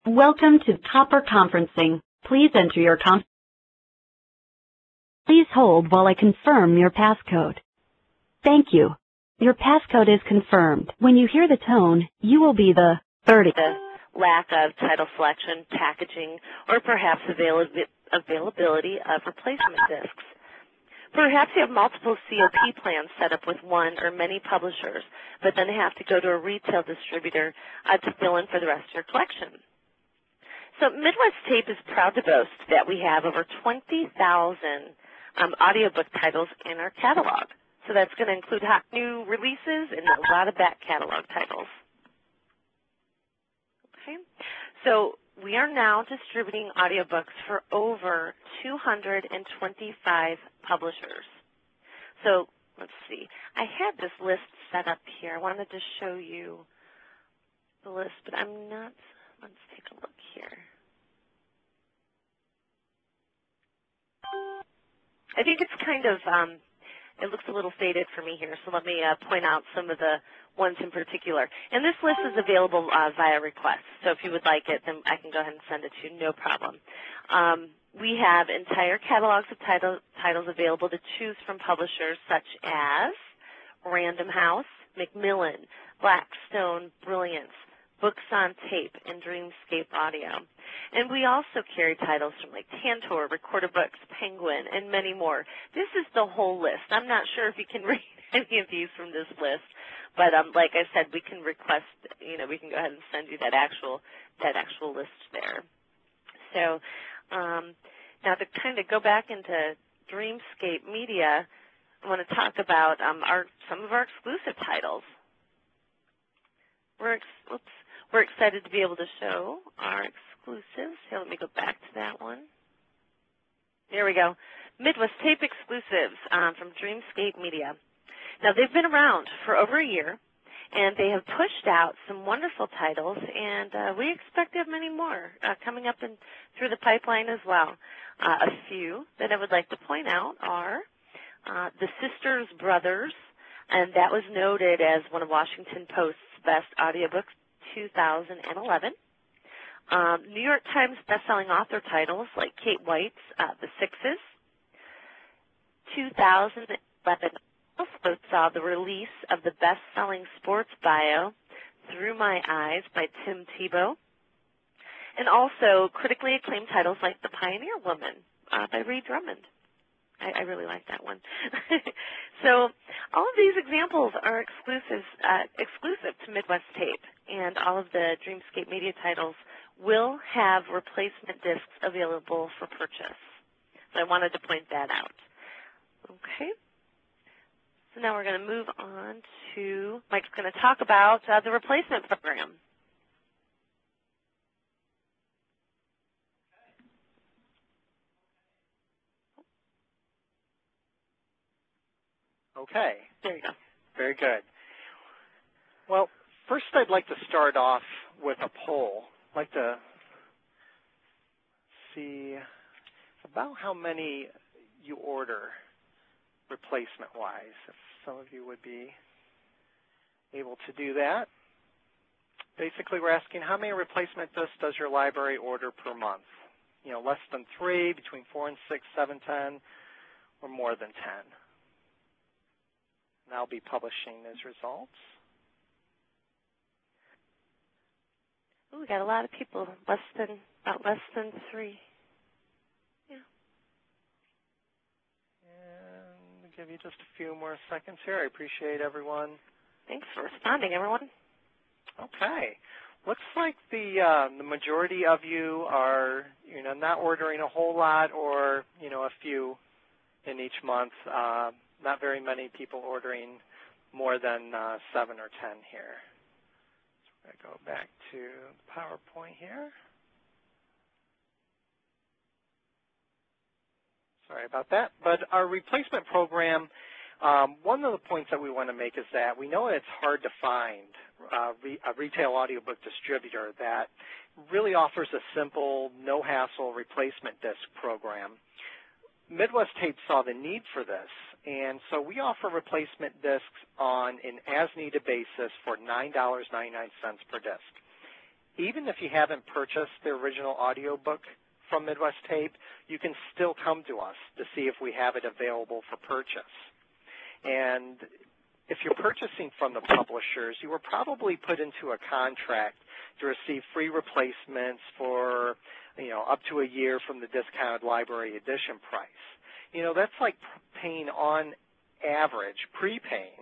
Welcome to Topper Conferencing. Please enter your Please hold while I confirm your passcode. Thank you. Your passcode is confirmed. When you hear the tone, you will be the 30. The lack of title selection, packaging, or perhaps availability of replacement discs. Perhaps you have multiple COP plans set up with one or many publishers, but then have to go to a retail distributor to fill in for the rest of your collection. So Midwest Tape is proud to boast that we have over 20,000 audiobook titles in our catalog. So that's going to include hot new releases and a lot of back catalog titles. Okay, so we are now distributing audiobooks for over 225 publishers. So let's see. I had this list set up here. I wanted to show you the list, but I'm not. Let's take a look here. I think it's kind of, it looks a little faded for me here, so let me point out some of the ones in particular. And this list is available via request, so if you would like it, then I can go ahead and send it to you, no problem. We have entire catalogs of titles available to choose from publishers such as Random House, Macmillan, Blackstone, Brilliance, Books on Tape, and Dreamscape Audio. And we also carry titles from like Tantor, Recordabook, Penguin, and many more. This is the whole list. I'm not sure if you can read any of these from this list, but like I said, we can request, we can go ahead and send you that actual list there. So now to kind of go back into Dreamscape Media, I want to talk about some of our exclusive titles. We're excited to be able to show our exclusives. Here, let me go back to that one. There we go. Midwest Tape exclusives from Dreamscape Media. Now, they've been around for over a year, and they have pushed out some wonderful titles, and we expect to have many more coming up through the pipeline as well. A few that I would like to point out are The Sisters Brothers, and that was noted as one of Washington Post's best audiobooks 2011. New York Times bestselling author titles like Kate White's The Sixes. 2011 also saw the release of the best-selling sports bio Through My Eyes by Tim Tebow, and also critically acclaimed titles like The Pioneer Woman by Ree Drummond. I really like that one. So all of these examples are exclusive to Midwest Tape, and all of the Dreamscape Media titles will have replacement discs available for purchase. So I wanted to point that out. Okay. So now we're going to move on to, Mike's going to talk about the replacement program. Okay. There you go. Very good. Well, first I'd like to start off with a poll. I'd like to see about how many you order replacement-wise, if some of you would be able to do that. Basically, we're asking how many replacement discs does your library order per month? Less than 3, between 4 and 6, 7, 10, or more than 10. And I'll be publishing those results. Ooh, we got a lot of people, about less than 3. Yeah. And I'll give you just a few more seconds here. I appreciate everyone. Thanks for responding, everyone. Okay. Looks like the majority of you are, not ordering a whole lot, or, a few in each month. Not very many people ordering more than 7 or 10 here. So I'm going to go back to the PowerPoint here. Sorry about that. But our replacement program, one of the points that we want to make is that we know it's hard to find a retail audiobook distributor that really offers a simple, no-hassle replacement disc program. Midwest Tape saw the need for this, and so we offer replacement discs on an as-needed basis for $9.99 per disc. even if you haven't purchased the original audiobook from Midwest Tape, you can still come to us to see if we have it available for purchase. And if you're purchasing from the publishers, you were probably put into a contract to receive free replacements for, up to a year from the discounted library edition price. That's like paying on average, prepaying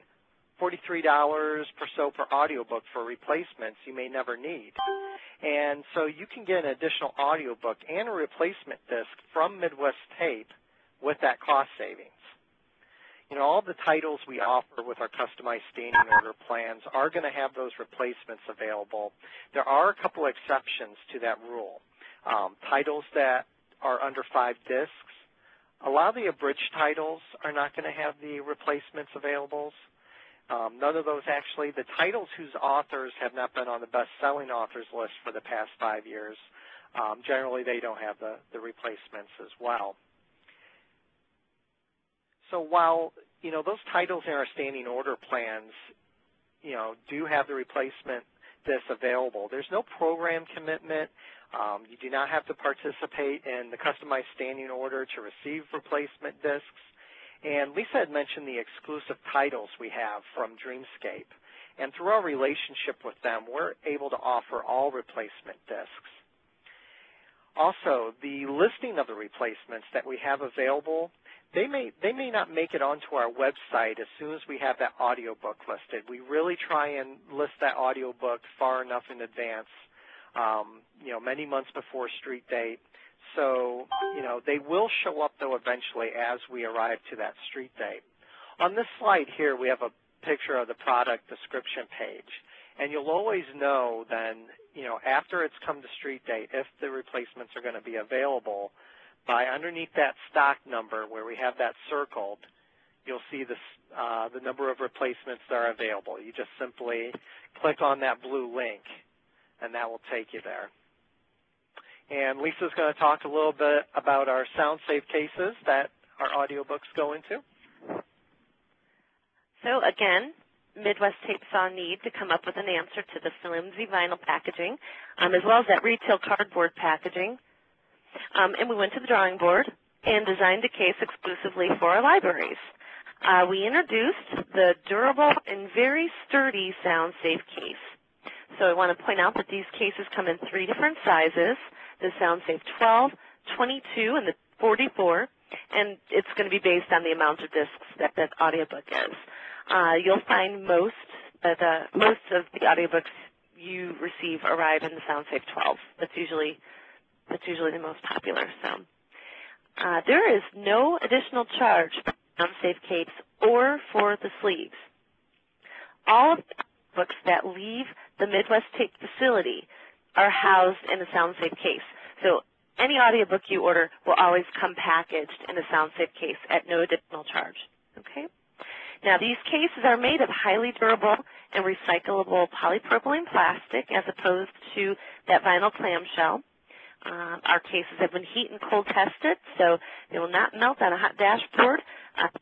$43 or so per audiobook for replacements you may never need. And so you can get an additional audiobook and a replacement disc from Midwest Tape with that cost savings. All the titles we offer with our customized standing order plans are going to have those replacements available. There are a couple exceptions to that rule. Titles that are under 5 discs, a lot of the abridged titles are not going to have the replacements available. None of those actually. The titles whose authors have not been on the best-selling authors list for the past 5 years, generally they don't have the replacements as well. So while, those titles in our standing order plans, do have the replacement disc available, there's no program commitment. You do not have to participate in the customized standing order to receive replacement discs. And Lisa had mentioned the exclusive titles we have from Dreamscape. And through our relationship with them, we're able to offer all replacement discs. Also, the listing of the replacements that we have available, they may not make it onto our website as soon as we have that audiobook listed. We really try and list that audiobook far enough in advance, many months before street date. So, they will show up, though, eventually as we arrive to that street date. On this slide here, we have a picture of the product description page. And you'll always know then, after it's come to street date, if the replacements are going to be available, by underneath that stock number where we have that circled, you'll see the number of replacements that are available. You just simply click on that blue link, and that will take you there. And Lisa's going to talk a little bit about our sound-safe cases that our audiobooks go into. So again, Midwest Tape saw a need to come up with an answer to the flimsy vinyl packaging, as well as that retail cardboard packaging. And we went to the drawing board and designed a case exclusively for our libraries. We introduced the durable and very sturdy sound-safe case. So I want to point out that these cases come in 3 different sizes, the SoundSafe 12, 22, and the 44, and it's going to be based on the amount of discs that that audiobook is. You'll find most of the audiobooks you receive arrive in the SoundSafe 12. That's usually the most popular. So there is no additional charge for SoundSafe capes or for the sleeves. All of the books that leave the Midwest Tape facility are housed in a SoundSafe case. So any audiobook you order will always come packaged in a SoundSafe case at no additional charge. Okay? Now, these cases are made of highly durable and recyclable polypropylene plastic as opposed to that vinyl clamshell. Our cases have been heat and cold tested, so they will not melt on a hot dashboard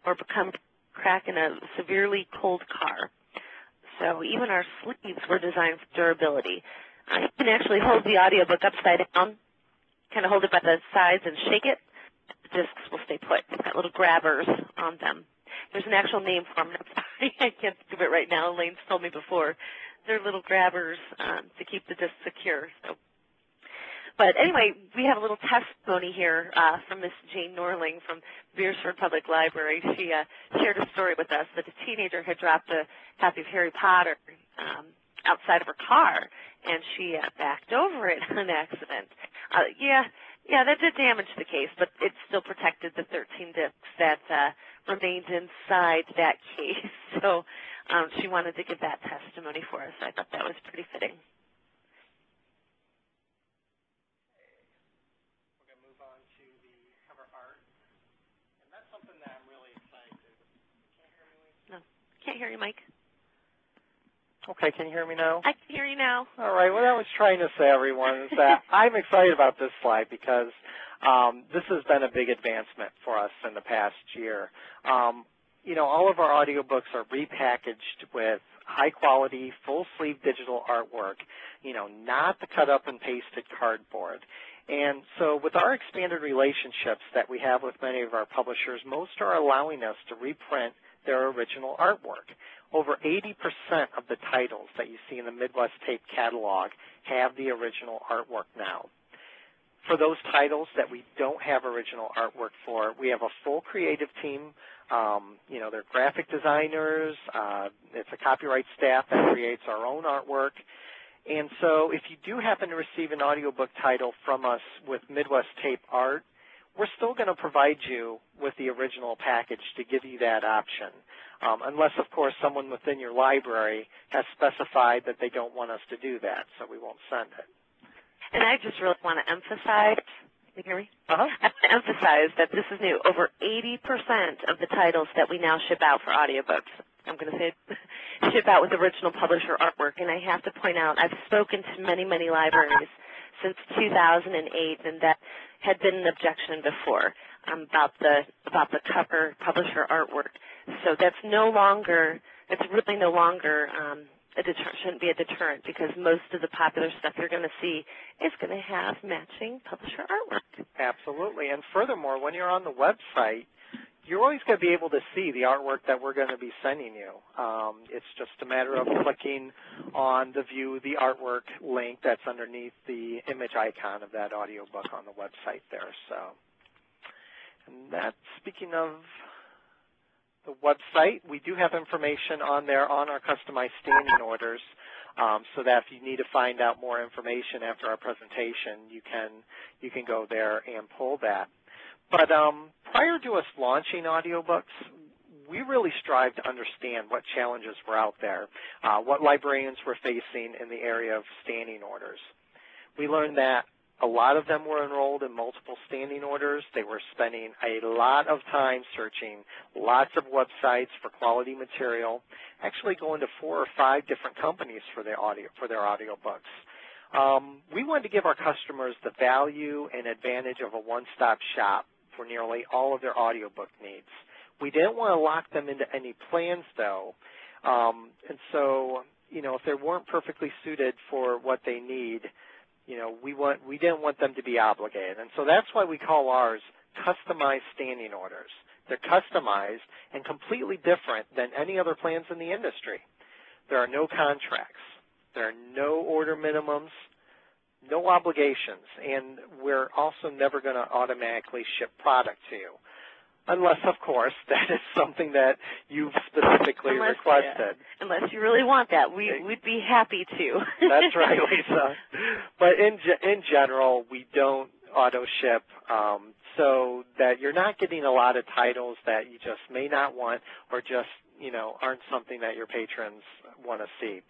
or become crack in a severely cold car. So even our sleeves were designed for durability. You can actually hold the audiobook upside down, kind of hold it by the sides and shake it. The discs will stay put. They've got little grabbers on them. There's an actual name for them. I can't think of it right now. Elaine's told me before. They're little grabbers to keep the disc secure. But anyway, we have a little testimony here from Miss Jane Norling from Beersford Public Library. She shared a story with us that a teenager had dropped a copy of Harry Potter outside of her car, and she backed over it on accident. Yeah, that did damage the case, but it still protected the 13 discs that remained inside that case. So she wanted to give that testimony for us. I thought that was pretty fitting. Can't hear you, Mike. Okay, can you hear me now? I can hear you now. All right, what I was trying to say, everyone, is that I'm excited about this slide because this has been a big advancement for us in the past year. All of our audiobooks are repackaged with high-quality, full-sleeve digital artwork, not the cut-up and pasted cardboard. And so with our expanded relationships that we have with many of our publishers, most are allowing us to reprint their original artwork. Over 80% of the titles that you see in the Midwest Tape catalog have the original artwork now. For those titles that we don't have original artwork for, we have a full creative team. They're graphic designers. It's a copyright staff that creates our own artwork. And so if you do happen to receive an audiobook title from us with Midwest Tape art, we're still going to provide you with the original package to give you that option, unless, of course, someone within your library has specified that they don't want us to do that, so we won't send it. And I just really want to emphasize, can you hear me? I want to emphasize that this is new. Over 80% of the titles that we now ship out for audiobooks, I'm going to say ship out with original publisher artwork. And I have to point out, I've spoken to many, many libraries since 2008, and that had been an objection before about the cover publisher artwork. So that's no longer, it's really no longer shouldn't be a deterrent, because most of the popular stuff you're going to see is going to have matching publisher artwork. Absolutely. And furthermore, when you're on the website, you're always going to be able to see the artwork that we're going to be sending you. It's just a matter of clicking on the View the Artwork link that's underneath the image icon of that audiobook on the website there. So, and that's, speaking of the website, we do have information on there on our customized standing orders, so that if you need to find out more information after our presentation, you can go there and pull that. But prior to us launching audiobooks, we really strive to understand what challenges were out there, what librarians were facing in the area of standing orders. We learned that a lot of them were enrolled in multiple standing orders. They were spending a lot of time searching lots of websites for quality material, actually going to 4 or 5 different companies for their audiobooks. We wanted to give our customers the value and advantage of a one-stop shop for nearly all of their audiobook needs. We didn't want to lock them into any plans, though, and so, if they weren't perfectly suited for what they need, we didn't want them to be obligated. And so that's why we call ours customized standing orders. They're customized and completely different than any other plans in the industry. There are no contracts. There are no order minimums, no obligations, and we're also never going to automatically ship product to you, unless, of course, that is something that you've specifically requested. Yeah. Unless you really want that, we'd be happy to. That's right, Lisa. But in general, we don't auto-ship, so that you're not getting a lot of titles that you just may not want or just, aren't something that your patrons want to see.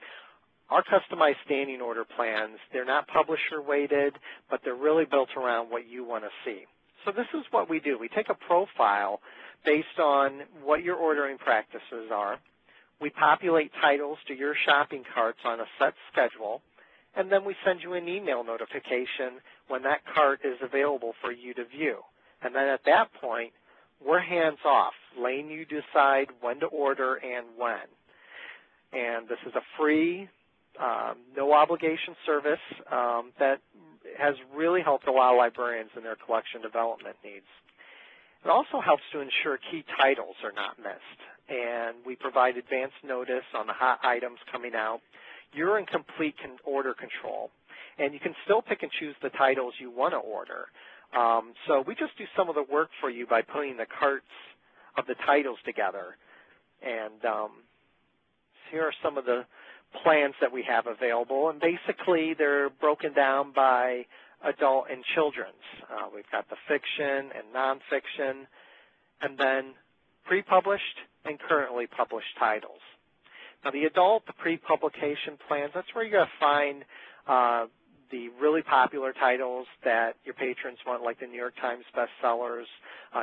Our customized standing order plans, they're not publisher-weighted, but they're really built around what you want to see. So this is what we do. We take a profile based on what your ordering practices are. We populate titles to your shopping carts on a set schedule, and then we send you an email notification when that cart is available for you to view. And then at that point, we're hands-off, letting you decide when to order and when. And this is a free, no-obligation service that has really helped a lot of librarians in their collection development needs. It also helps to ensure key titles are not missed, and we provide advance notice on the hot items coming out. You're in complete order control, and you can still pick and choose the titles you want to order. So we just do some of the work for you by putting the carts of the titles together. And here are some of the plans that we have available, and basically they're broken down by adult and children's. We've got the fiction and nonfiction, and then pre-published and currently published titles. Now the adult, the pre-publication plans, that's where you're going to find the really popular titles that your patrons want, like the New York Times bestsellers,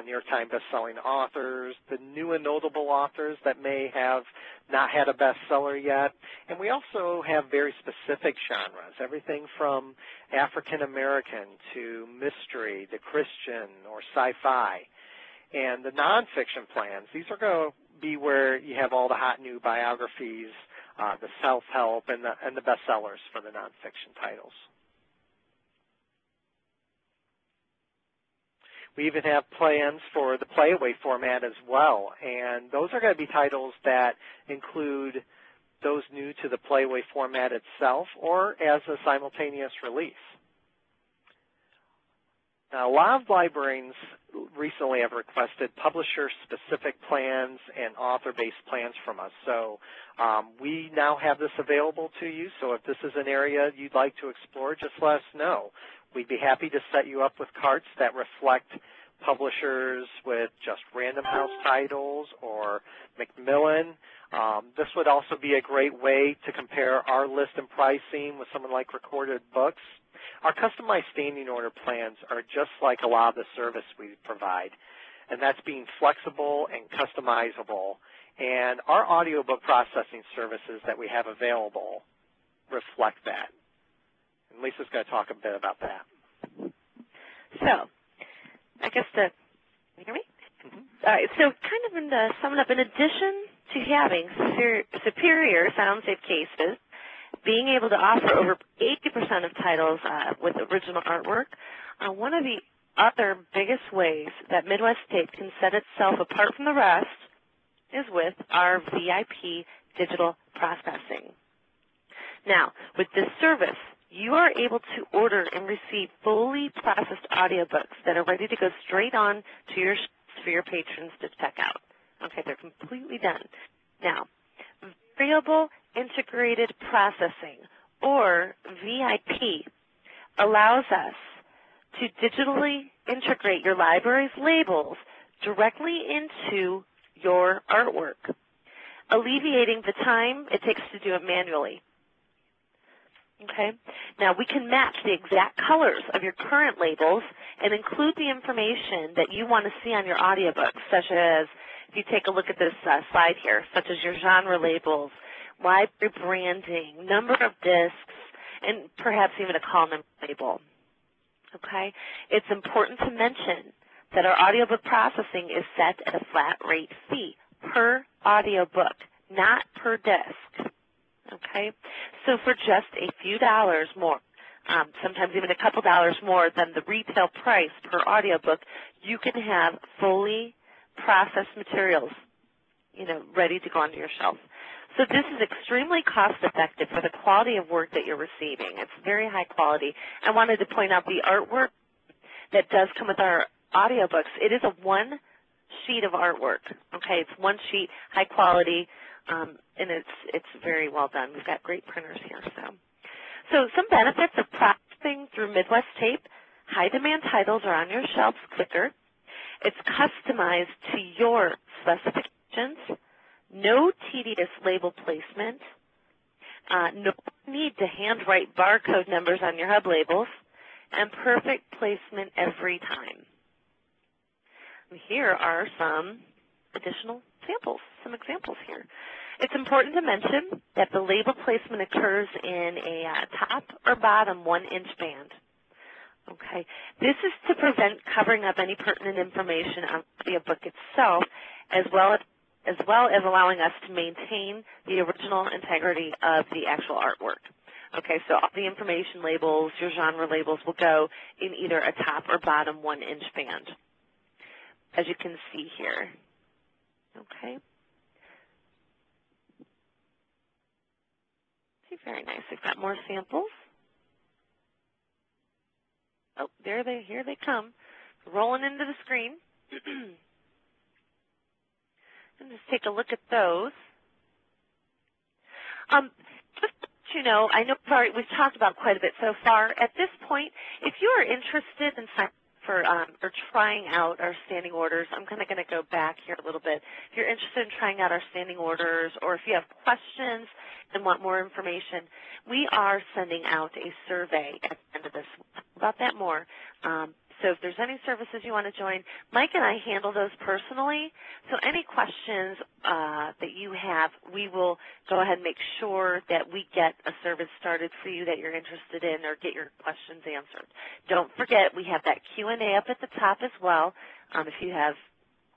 New York Times bestselling authors, the new and notable authors that may have not had a bestseller yet. And we also have very specific genres, everything from African American to mystery to Christian or sci-fi. And the nonfiction plans, these are going to be where you have all the hot new biographies the self-help, and the bestsellers for the nonfiction titles. We even have plans for the playaway format as well, and those are going to be titles that include those new to the playaway format itself or as a simultaneous release. Now, a lot of librarians recently have requested publisher-specific plans and author-based plans from us. So we now have this available to you. So if this is an area you'd like to explore, just let us know. We'd be happy to set you up with carts that reflect publishers with just Random House titles or Macmillan. This would also be a great way to compare our list and pricing with someone like Recorded Books. Our customized standing order plans are just like a lot of the service we provide, and that's being flexible and customizable. And our audiobook processing services that we have available reflect that. And Lisa's going to talk a bit about that. So, I guess can you hear me? Mm-hmm. All right, so kind of summing up, in addition to having superior sound-safe cases, being able to offer over 80% of titles with original artwork, one of the other biggest ways that Midwest Tape can set itself apart from the rest is with our VIP digital processing. Now, with this service, you are able to order and receive fully processed audiobooks that are ready to go straight on to your shelves for your patrons to check out. Okay, they're completely done. Now, variable integrated processing, or VIP, allows us to digitally integrate your library's labels directly into your artwork, alleviating the time it takes to do it manually. Okay? Now, we can match the exact colors of your current labels and include the information that you want to see on your audiobooks, such as, if you take a look at this slide here, such as your genre labels, library branding, number of discs, and perhaps even a call number label. Okay? It's important to mention that our audiobook processing is set at a flat rate fee per audiobook, not per disc. Okay? So for just a few dollars more, sometimes even a couple dollars more than the retail price per audiobook, you can have fully processed materials, ready to go onto your shelf. So this is extremely cost-effective for the quality of work that you're receiving. It's very high quality. I wanted to point out the artwork that does come with our audiobooks. It is a one sheet of artwork. Okay, it's one sheet, high quality, and it's very well done. We've got great printers here. So some benefits of processing through Midwest Tape: high-demand titles are on your shelves quicker. It's customized to your specifications. No tedious label placement, no need to handwrite barcode numbers on your hub labels, and perfect placement every time. And here are some additional samples, some examples here. It's important to mention that the label placement occurs in a top or bottom 1-inch band. Okay, this is to prevent covering up any pertinent information on the book itself, as well as allowing us to maintain the original integrity of the actual artwork. Okay, so all the information labels, your genre labels, will go in either a top or bottom 1-inch band, as you can see here. Okay. See, very nice. We've got more samples. Oh, here they come, rolling into the screen. And just take a look at those. Just to let you know, I know we've talked about quite a bit so far. At this point, if you are interested in signing for or trying out our standing orders, I'm kind of going to go back here a little bit. If you're interested in trying out our standing orders, or if you have questions and want more information, we are sending out a survey at the end of this. About that more. So if there's any services you want to join, Mike and I handle those personally. So any questions that you have, we will go ahead and make sure that we get a service started for you that you're interested in, or get your questions answered. Don't forget, we have that Q&A up at the top as well. If you have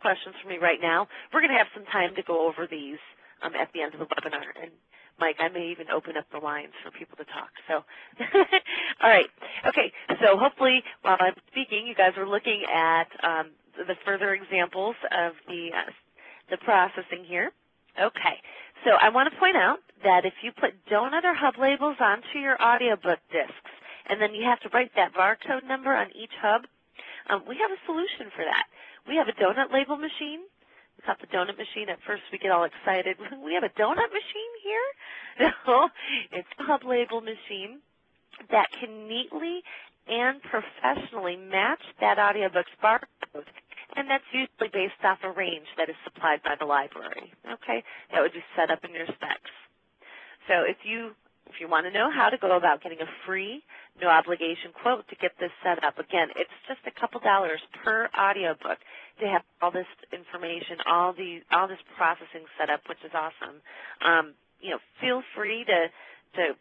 questions for me right now, we're going to have some time to go over these at the end of the webinar. And Mike, I may even open up the lines for people to talk. So, all right. Okay, so hopefully while I'm speaking, you guys are looking at the further examples of the processing here. Okay, so I want to point out that if you put donut or hub labels onto your audiobook discs, and then you have to write that barcode number on each hub, we have a solution for that. We have a donut label machine. We call it the donut machine. At first we get all excited. We have a donut machine here? No, it's a hub label machine that can neatly and professionally match that audiobook's barcode, and that's usually based off a range that is supplied by the library. Okay, that would be set up in your specs. So if you want to know how to go about getting a free, no obligation quote to get this set up, again, it's just a couple dollars per audiobook to have all this information, all this processing set up, which is awesome. Feel free to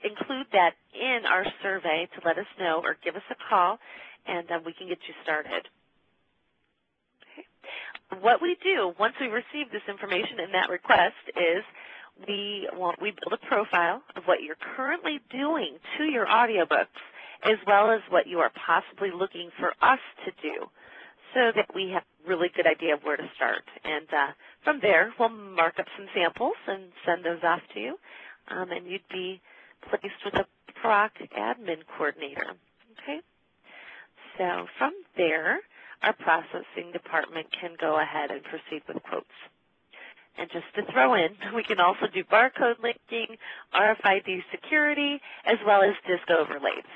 include that in our survey to let us know, or give us a call, and we can get you started. Okay. What we do once we receive this information in that request is we build a profile of what you're currently doing to your audiobooks, as well as what you are possibly looking for us to do, so that we have a really good idea of where to start. And from there, we'll mark up some samples and send those off to you, and you'd be placed with a PROC admin coordinator. Okay? So from there, our processing department can go ahead and proceed with quotes. And just to throw in, we can also do barcode linking, RFID security, as well as disc overlays.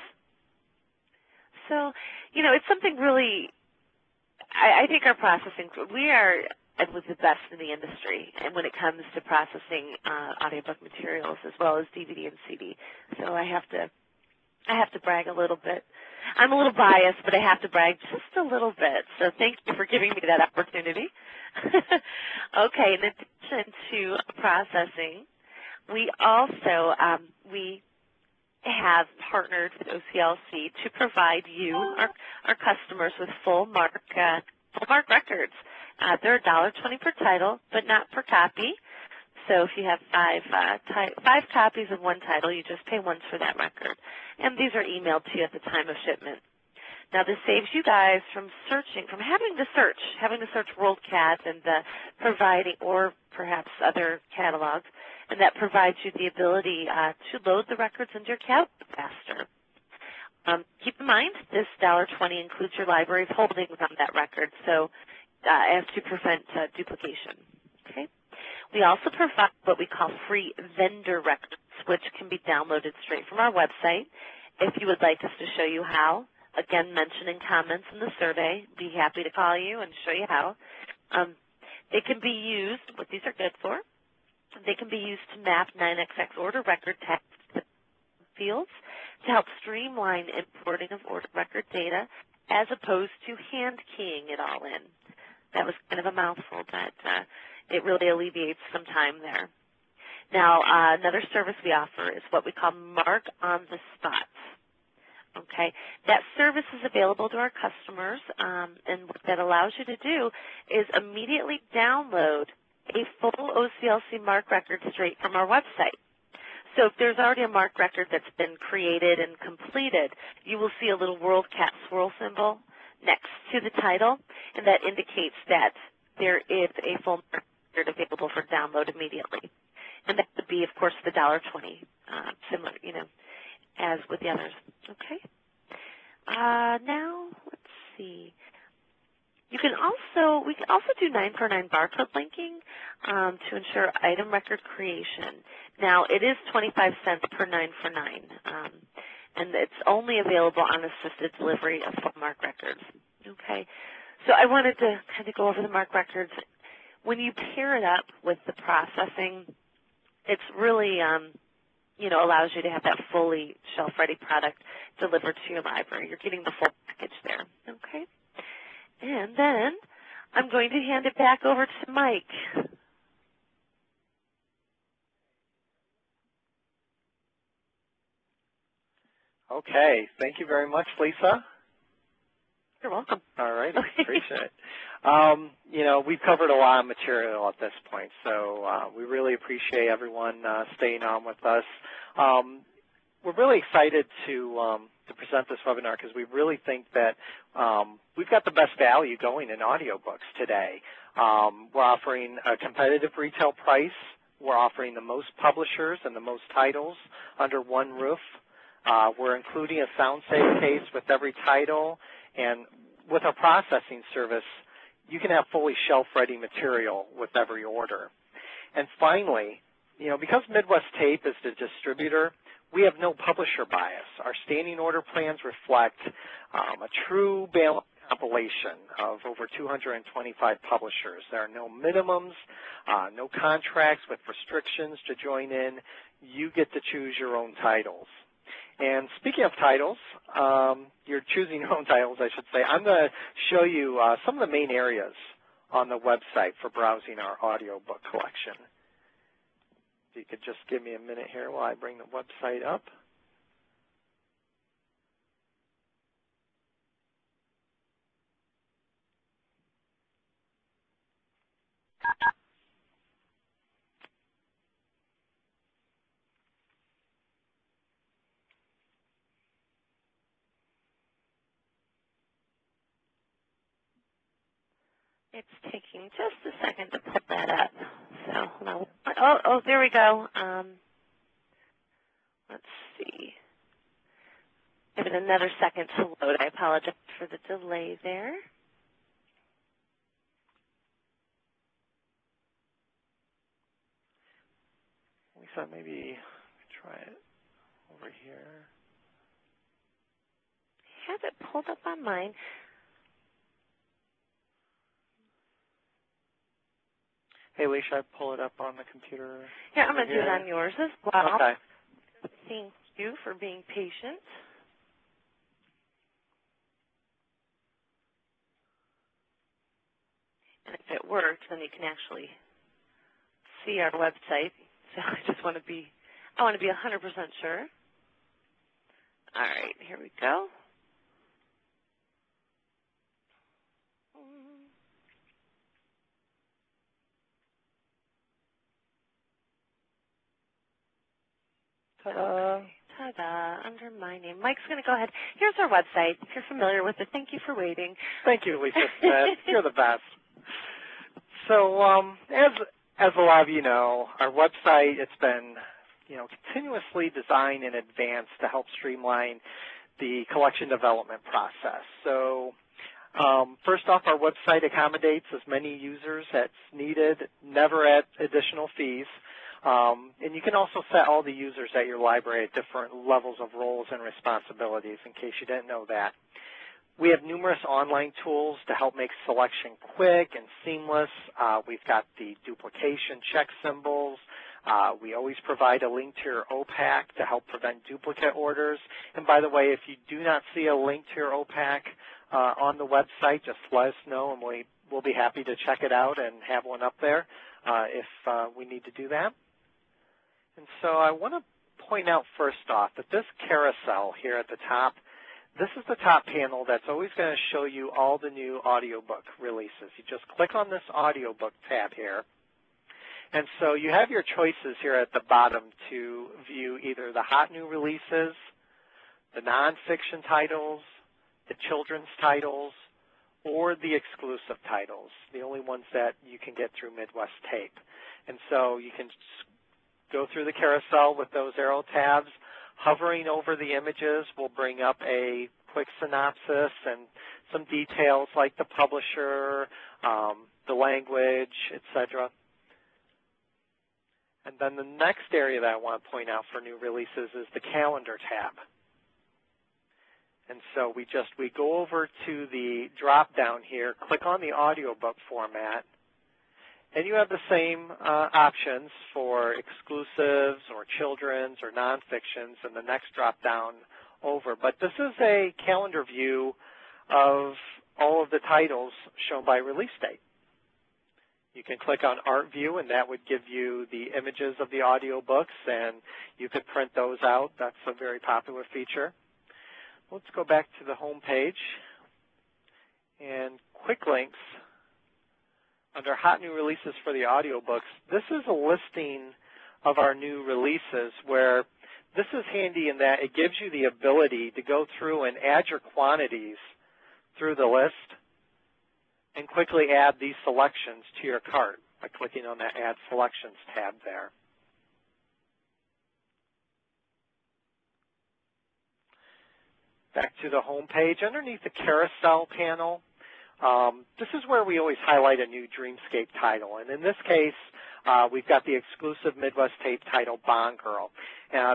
So, it's something really, I think our processing, we are with the best in the industry, and when it comes to processing audiobook materials as well as DVD and CD. So I have to brag a little bit. I'm a little biased, but I have to brag just a little bit. So thank you for giving me that opportunity. Okay, in addition to processing, we also we have partnered with OCLC to provide you, our customers, with full MARC Records. They're $1.20 per title, but not per copy. So if you have five copies of one title, you just pay once for that record. And these are emailed to you at the time of shipment. Now, this saves you guys from having to search WorldCat and providing, or perhaps other catalogs, and that provides you the ability to load the records into your catalog faster. Keep in mind, this $1.20 includes your library's holdings on that record, so as to prevent duplication. Okay. We also provide what we call free vendor records, which can be downloaded straight from our website. If you would like us to show you how, again, mention in comments in the survey. Be happy to call you and show you how. They can be used, what these are good for, they can be used to map 9XX order record text to fields to help streamline importing of order record data as opposed to hand keying it all in. That was kind of a mouthful, but it really alleviates some time there. Now, another service we offer is what we call MARC on the Spot. Okay, that service is available to our customers, and what that allows you to do is immediately download a full OCLC MARC record straight from our website. So if there's already a MARC record that's been created and completed, you will see a little WorldCat swirl symbol next to the title, and that indicates that there is a full MARC record available for download immediately. And that would be, of course, the $1.20, similar, as with the others. Okay. Now, let's see. We can also do 949 barcode linking to ensure item record creation. Now, it is 25 cents per 949, and it's only available on assisted delivery of full MARC records. Okay. So I wanted to kind of go over the MARC records. When you pair it up with the processing, it's really allows you to have that fully shelf-ready product delivered to your library. You're getting the full package there, okay? And then I'm going to hand it back over to Mike. Okay, thank you very much, Lisa. You're welcome. All right, appreciate it. We've covered a lot of material at this point, so we really appreciate everyone staying on with us. We're really excited to present this webinar because we really think that we've got the best value going in audiobooks today. We're offering a competitive retail price. We're offering the most publishers and the most titles under one roof. We're including a sound safe case with every title, and with our processing service, you can have fully shelf-ready material with every order. And finally, because Midwest Tape is the distributor, we have no publisher bias. Our standing order plans reflect a true balanced compilation of over 225 publishers. There are no minimums, no contracts with restrictions to join in. You get to choose your own titles. And speaking of titles, you're choosing your own titles, I should say. I'm going to show you some of the main areas on the website for browsing our audiobook collection. If you could just give me a minute here while I bring the website up. It's taking just a second to pull that up. So, oh, there we go. Let's see. Give it another second to load. I apologize for the delay there. Lisa, maybe try it over here. I have it pulled up on mine. Hey, Lee, should I pull it up on the computer? Here, I'm going to do it on yours as well. Okay. Thank you for being patient. And if it works, then you can actually see our website. So I just want to be 100% sure. All right, here we go. Ta-da. Ta-da, under my name. Mike's going to go ahead. Here's our website. If you're familiar with it, thank you for waiting. Thank you, Lisa. You're the best. So as a lot of you know, our website, it's been continuously designed in advance to help streamline the collection development process. So first off, our website accommodates as many users as needed, never at additional fees. And you can also set all the users at your library at different levels of roles and responsibilities, in case you didn't know that. We have numerous online tools to help make selection quick and seamless. We've got the duplication check symbols. We always provide a link to your OPAC to help prevent duplicate orders. And by the way, if you do not see a link to your OPAC on the website, just let us know, and we'll be happy to check it out and have one up there if we need to do that. And so I want to point out first off that this carousel here at the top, this is the top panel that's always going to show you all the new audiobook releases. You just click on this audiobook tab here. And so you have your choices here at the bottom to view either the hot new releases, the nonfiction titles, the children's titles, or the exclusive titles, the only ones that you can get through Midwest Tape. And so you can go through the carousel with those arrow tabs. Hovering over the images will bring up a quick synopsis and some details like the publisher, the language, etc. And then the next area that I want to point out for new releases is the calendar tab. And so we go over to the drop down here, click on the audiobook format, and you have the same options for exclusives or children's or nonfictions in the next drop down over. But this is a calendar view of all of the titles shown by release date. You can click on Art View, and that would give you the images of the audiobooks, and you could print those out. That's a very popular feature. Let's go back to the home page. And quick links, under Hot New Releases for the Audiobooks, this is a listing of our new releases where this is handy in that it gives you the ability to go through and add your quantities through the list and quickly add these selections to your cart by clicking on that Add Selections tab there. Back to the home page, underneath the carousel panel, this is where we always highlight a new Dreamscape title. And in this case, we've got the exclusive Midwest tape title, Bond Girl.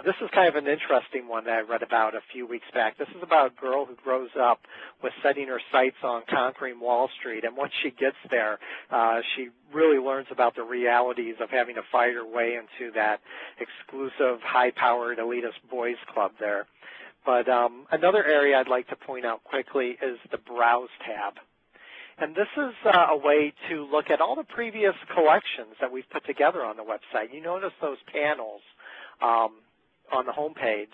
This is kind of an interesting one that I read about a few weeks back. This is about a girl who grows up with setting her sights on conquering Wall Street. And once she gets there, she really learns about the realities of having to fight her way into that exclusive, high-powered, elitist boys club there. But another area I'd like to point out quickly is the Browse tab. And this is a way to look at all the previous collections that we've put together on the website. You notice those panels on the home page.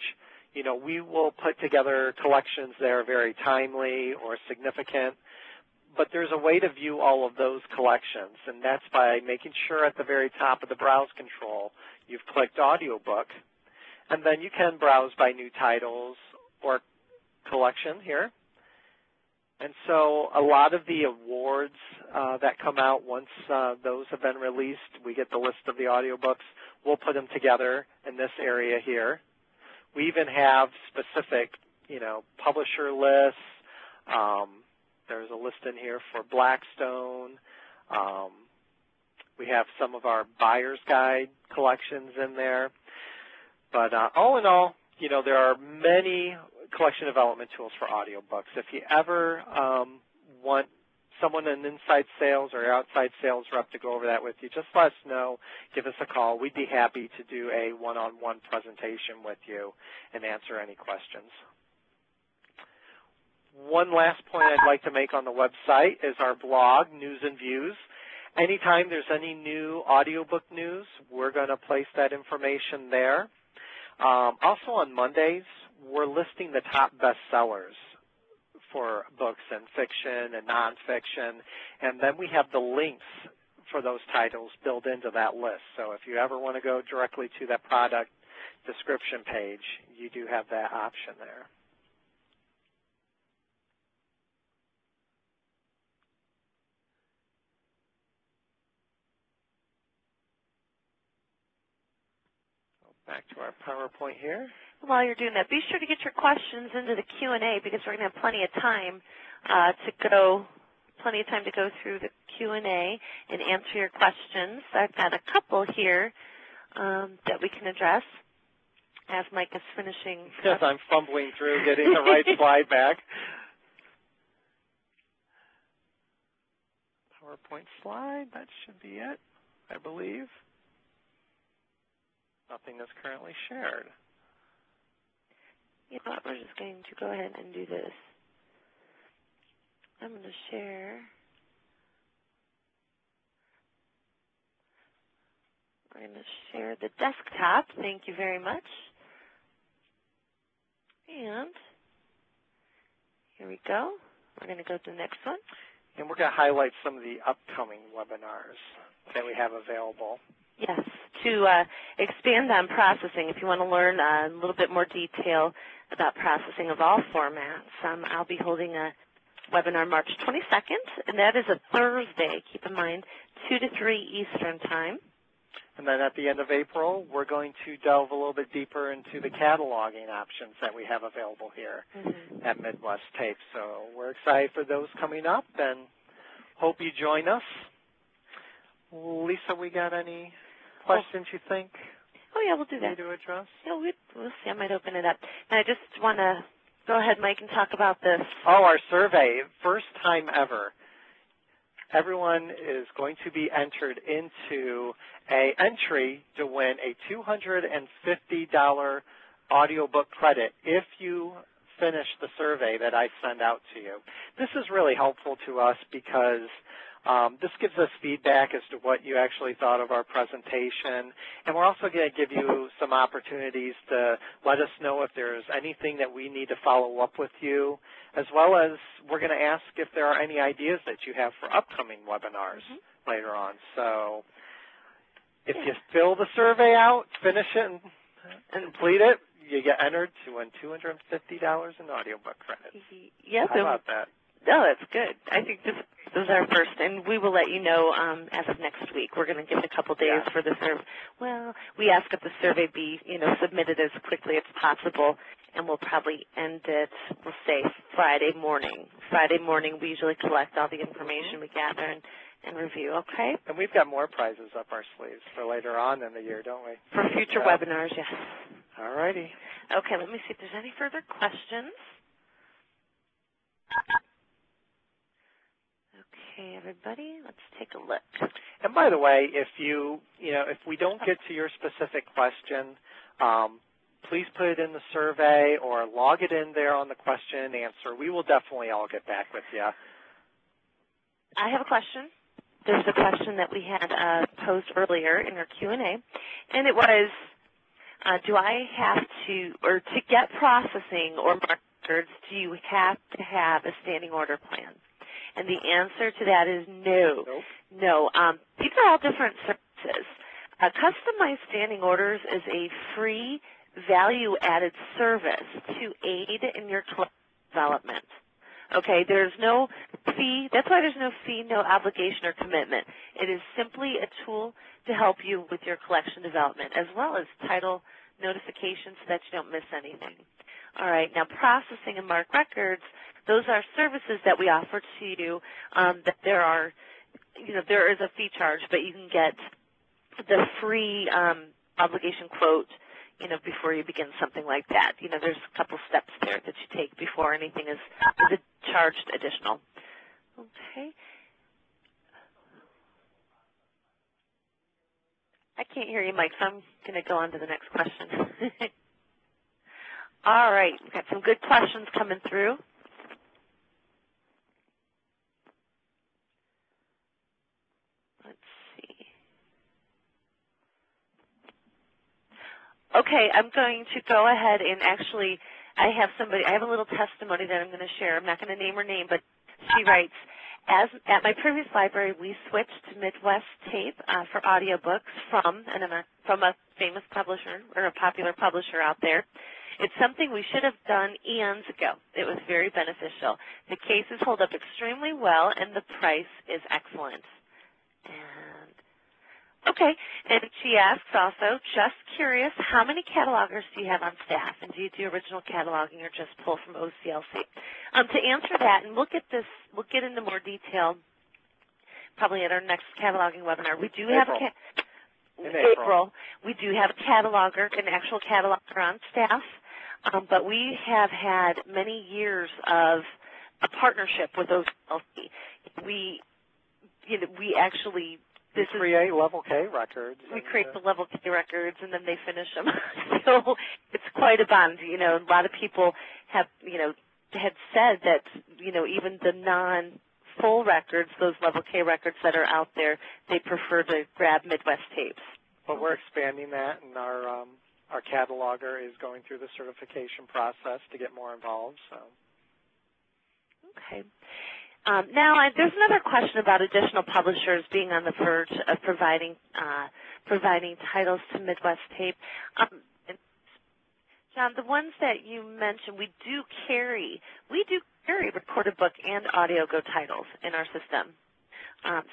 You know, we will put together collections that are very timely or significant, but there's a way to view all of those collections, and that's by making sure at the very top of the Browse control you've clicked Audiobook, and then you can browse by new titles or collection here. And so a lot of the awards that come out once those have been released, we get the list of the audiobooks. We'll put them together in this area here. We even have specific, publisher lists. There's a list in here for Blackstone. We have some of our buyer's guide collections in there. But all in all, there are many collection development tools for audiobooks. If you ever want someone in inside sales or outside sales rep to go over that with you, just let us know. Give us a call. We'd be happy to do a one-on-one presentation with you and answer any questions. One last point I'd like to make on the website is our blog, News and Views. Anytime there's any new audiobook news, we're going to place that information there. Also on Mondays, we're listing the top bestsellers for books and fiction and nonfiction, and then we have the links for those titles built into that list. So if you ever want to go directly to that product description page, you do have that option there. Back to our PowerPoint here. While you're doing that, be sure to get your questions into the Q&A because we're going to have plenty of time to go through the Q&A and answer your questions. I've got a couple here that we can address as Mike is finishing. Yes, I'm fumbling through getting the right slide back. PowerPoint slide, that should be it, I believe. Nothing is currently shared. You know what, we're just going to go ahead and do this. I'm going to share. We're going to share the desktop. Thank you very much. And here we go. We're going to go to the next one. And we're going to highlight some of the upcoming webinars that we have available. Yes, to expand on processing, if you want to learn a little bit more detail about processing of all formats, I'll be holding a webinar March 22nd, and that is a Thursday, keep in mind, 2 to 3 Eastern Time. And then at the end of April, we're going to delve a little bit deeper into the cataloging options that we have available here at Midwest Tapes. So we're excited for those coming up and hope you join us. Lisa, we got any questions you think? Oh, yeah, we'll do that. To address? Yeah, we'll see. I might open it up. And I just want to go ahead, Mike, and talk about this. Oh, our survey, first time ever. Everyone is going to be entered into an entry to win a $250 audiobook credit if you finish the survey that I send out to you. This is really helpful to us because This gives us feedback as to what you actually thought of our presentation, and we're also going to give you some opportunities to let us know if there's anything that we need to follow up with you, as well as we're going to ask if there are any ideas that you have for upcoming webinars later on. So if you fill the survey out, finish it, and complete it, you get entered to win $250 in audiobook credits. Yes. How about that? Oh, that's good. I think this is our first, and we will let you know as of next week. We're going to give it a couple days for the survey. Well, we ask that the survey be, submitted as quickly as possible, and we'll probably end it, we'll say, Friday morning. Friday morning, we usually collect all the information we gather and review, okay? And we've got more prizes up our sleeves for later on in the year, don't we? For future webinars, yes. All righty. Okay, let me see if there's any further questions. Okay, everybody, let's take a look. And by the way, if if we don't get to your specific question, please put it in the survey or log it in there on the question and answer. We will definitely all get back with you. I have a question. There's a question that we had posed earlier in our Q&A, and it was, do I have to, or to get processing or MARC records, do you have to have a standing order plan? And the answer to that is no. Nope. No. These are all different services. Customized standing orders is a free value-added service to aid in your collection development. Okay, there's no fee. That's why there's no fee, no obligation or commitment. It is simply a tool to help you with your collection development, as well as title notifications so that you don't miss anything. All right, now processing and MARC Records, those are services that we offer to you that there are, there is a fee charge, but you can get the free obligation quote, before you begin something like that. There's a couple steps there that you take before anything is charged additional. Okay. I can't hear you, Mike, so I'm going to go on to the next question. All right, we've got some good questions coming through. Let's see. Okay, I'm going to go ahead and actually, I have a little testimony that I'm going to share. I'm not going to name her name, but she writes, at my previous library, we switched to Midwest Tape for audiobooks from a famous publisher or a popular publisher out there. It's something we should have done eons ago. It was very beneficial. The cases hold up extremely well, and the price is excellent. Okay, and she asks also, just curious, how many catalogers do you have on staff, and do you do original cataloging or just pull from OCLC? To answer that, and we'll get into more detail probably at our next cataloging webinar. We do have April. We do have a cataloger, an actual cataloger on staff, but we have had many years of a partnership with OCLC. We actually create level K records. We create the level K records, and then they finish them. So it's quite a bond. A lot of people have, had said that, even the non-full records, those level K records that are out there, they prefer to grab Midwest tapes. But we're expanding that, and our cataloger is going through the certification process to get more involved. So. Okay. Now, there's another question about additional publishers being on the verge of providing titles to Midwest Tape. John, the ones that you mentioned, we do carry recorded book and AudioGo titles in our system.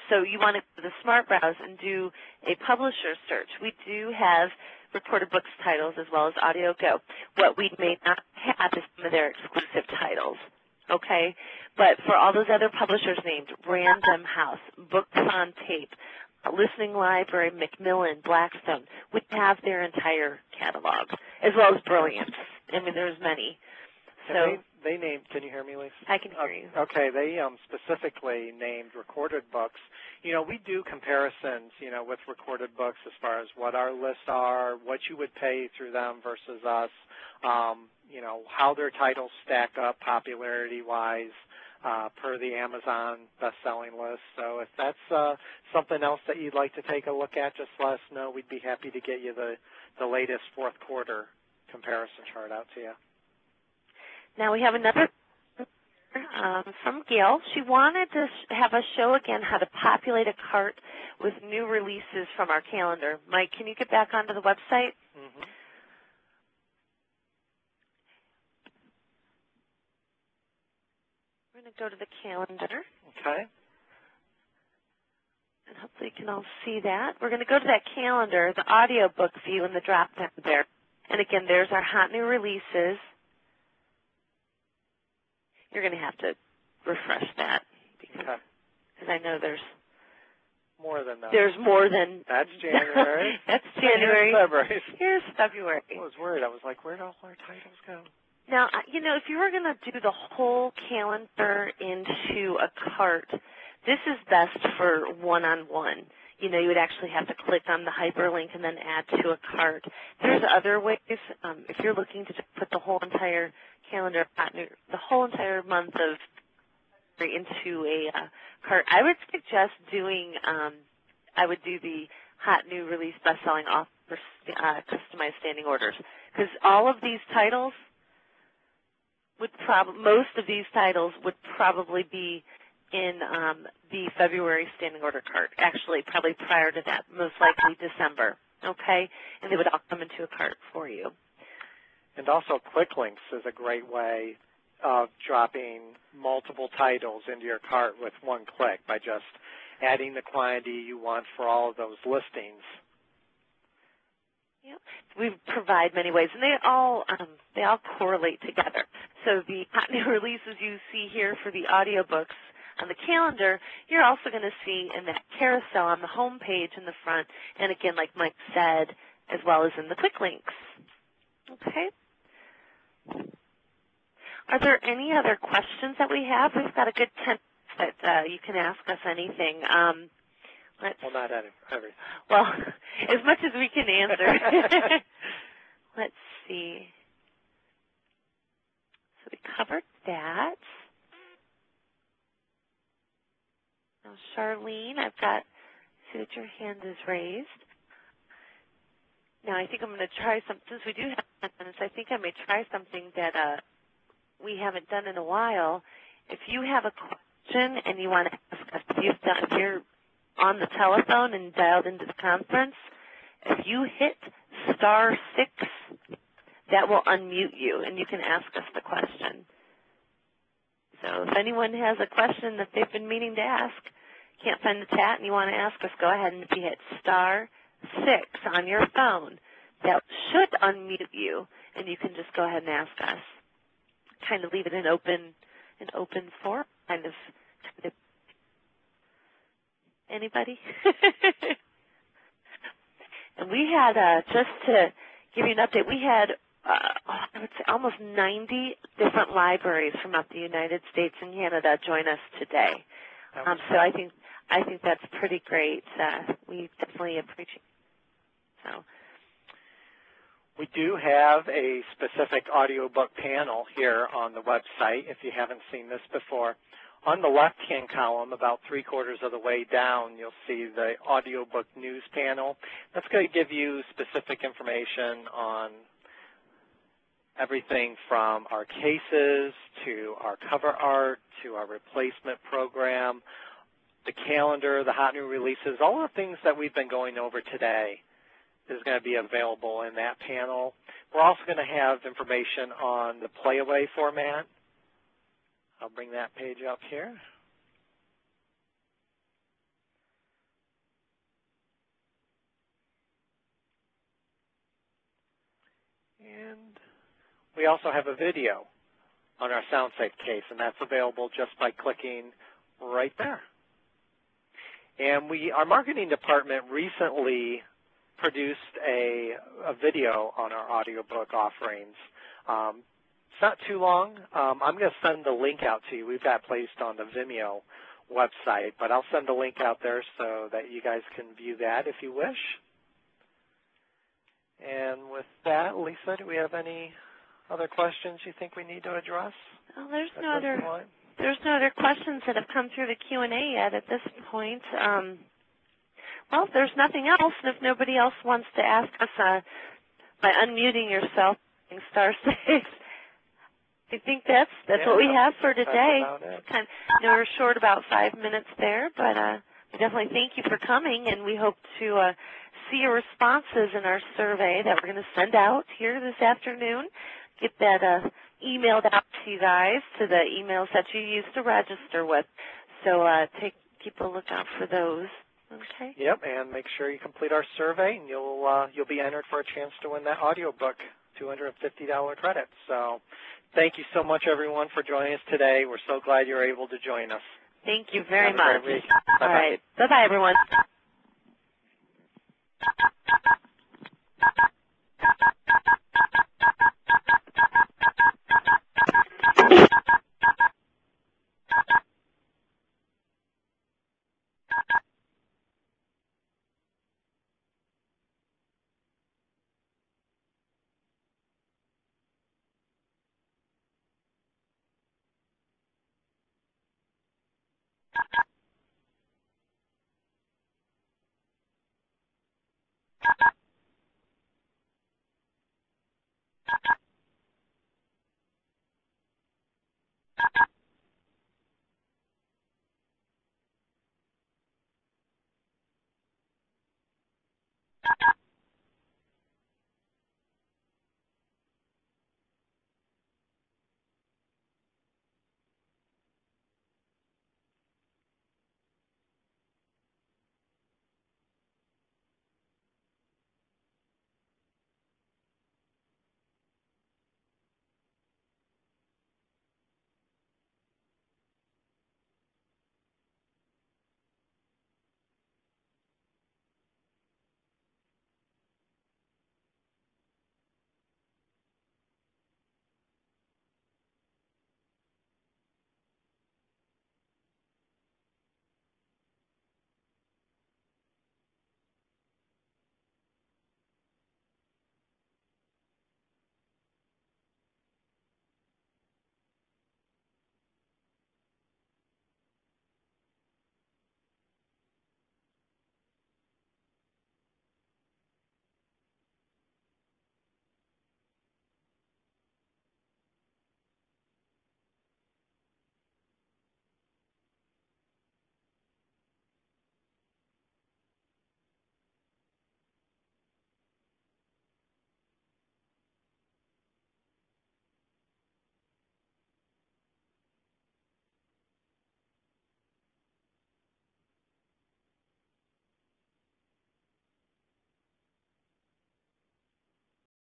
So you want to go to the Smart Browse and do a publisher search. We do have recorded books titles as well as AudioGo. What we may not have is some of their exclusive titles. Okay, but for all those other publishers named, Random House, Books on Tape, Listening Library, Macmillan, Blackstone, we have their entire catalog, as well as Brilliance. I mean, there's many. So they named, can you hear me, Lisa? I can hear you. Okay, they specifically named recorded books. We do comparisons, with recorded books as far as what our lists are, what you would pay through them versus us, how their titles stack up popularity-wise. per the Amazon best-selling list. So if that's something else that you'd like to take a look at, just let us know. We'd be happy to get you the latest fourth quarter comparison chart out to you. Now we have another from Gail. She wanted to have us show again how to populate a cart with new releases from our calendar. Mike, can you get back onto the website? Mm-hmm. We're going to go to the calendar. Okay. And hopefully you can all see that. We're going to go to that calendar, the audiobook view in the drop-down there. And again, there's our hot new releases. You're going to have to refresh that because I know there's more than that. There's more than that's January. That's January. Here's February. Here's February. I was worried. I was like, where'd all our titles go? Now, you know, if you were going to do the whole calendar into a cart, this is best for one-on-one. You know, you would actually have to click on the hyperlink and then add to a cart. There's other ways. If you're looking to just put the whole entire calendar, the whole entire month of into a cart, I would suggest doing, I would do the hot new release best-selling offer customized standing orders, because all of these titles would most of these titles would probably be in the February standing order cart. Actually, probably prior to that, most likely December. Okay, and they would all come into a cart for you. And also, quick links is a great way of dropping multiple titles into your cart with one click by just adding the quantity you want for all of those listings. Yep. We provide many ways, and they all correlate together. So the hot new releases you see here for the audiobooks on the calendar, you're also going to see in that carousel on the home page in the front, and again, like Mike said, as well as in the quick links. Okay. Are there any other questions that we have? We've got a good 10 minutes that you can ask us anything. Well, not everything. Well, as much as we can answer. Let's see. So we covered that. Now, Charlene, see that your hand is raised. Now, I think I'm going to try something. Since we do have 10 minutes, I think I may try something that we haven't done in a while. If you have a question and you want to ask us, if you're on the telephone and dialed into the conference, if you hit *6, that will unmute you, and you can ask us the question. So if anyone has a question that they've been meaning to ask, can't find the chat, and you want to ask us, go ahead and if you hit *6 on your phone, that should unmute you, and you can just go ahead and ask us. Kind of leave it in open forum, kind of anybody? And we had, just to give you an update, we had, I would say, almost 90 different libraries from out the United States and Canada join us today. So I think that's pretty great. We definitely appreciate it. So. We do have a specific audiobook panel here on the website, if you haven't seen this before. On the left-hand column, about 3/4 of the way down, you'll see the audiobook news panel. That's going to give you specific information on everything from our cases to our cover art to our replacement program, the calendar, the hot new releases, all the things that we've been going over today is going to be available in that panel. We're also going to have information on the playaway format. I'll bring that page up here. And we also have a video on our SoundSafe case, and that's available just by clicking right there. And our marketing department recently produced a video on our audiobook offerings. It's not too long. I'm going to send the link out to you. We've got it placed on the Vimeo website, but I'll send the link out there so that you guys can view that if you wish. And with that, Lisa, do we have any other questions you think we need to address? Well, there's no other There's no other questions that have come through the Q&A yet at this point. Well, if there's nothing else, and if nobody else wants to ask us by unmuting yourself, star 6, I think that's what we have for today. We're short about 5 minutes there, but we definitely thank you for coming, and we hope to see your responses in our survey that we're going to send out here this afternoon. Get that emailed out to you guys to the emails that you used to register with. So keep a lookout for those. Okay. Yep, and make sure you complete our survey, and you'll be entered for a chance to win that audiobook, $250 credit. So thank you so much, everyone, for joining us today. We're so glad you're able to join us. Thank you very much. Have a great week. All right. Bye-bye, everyone.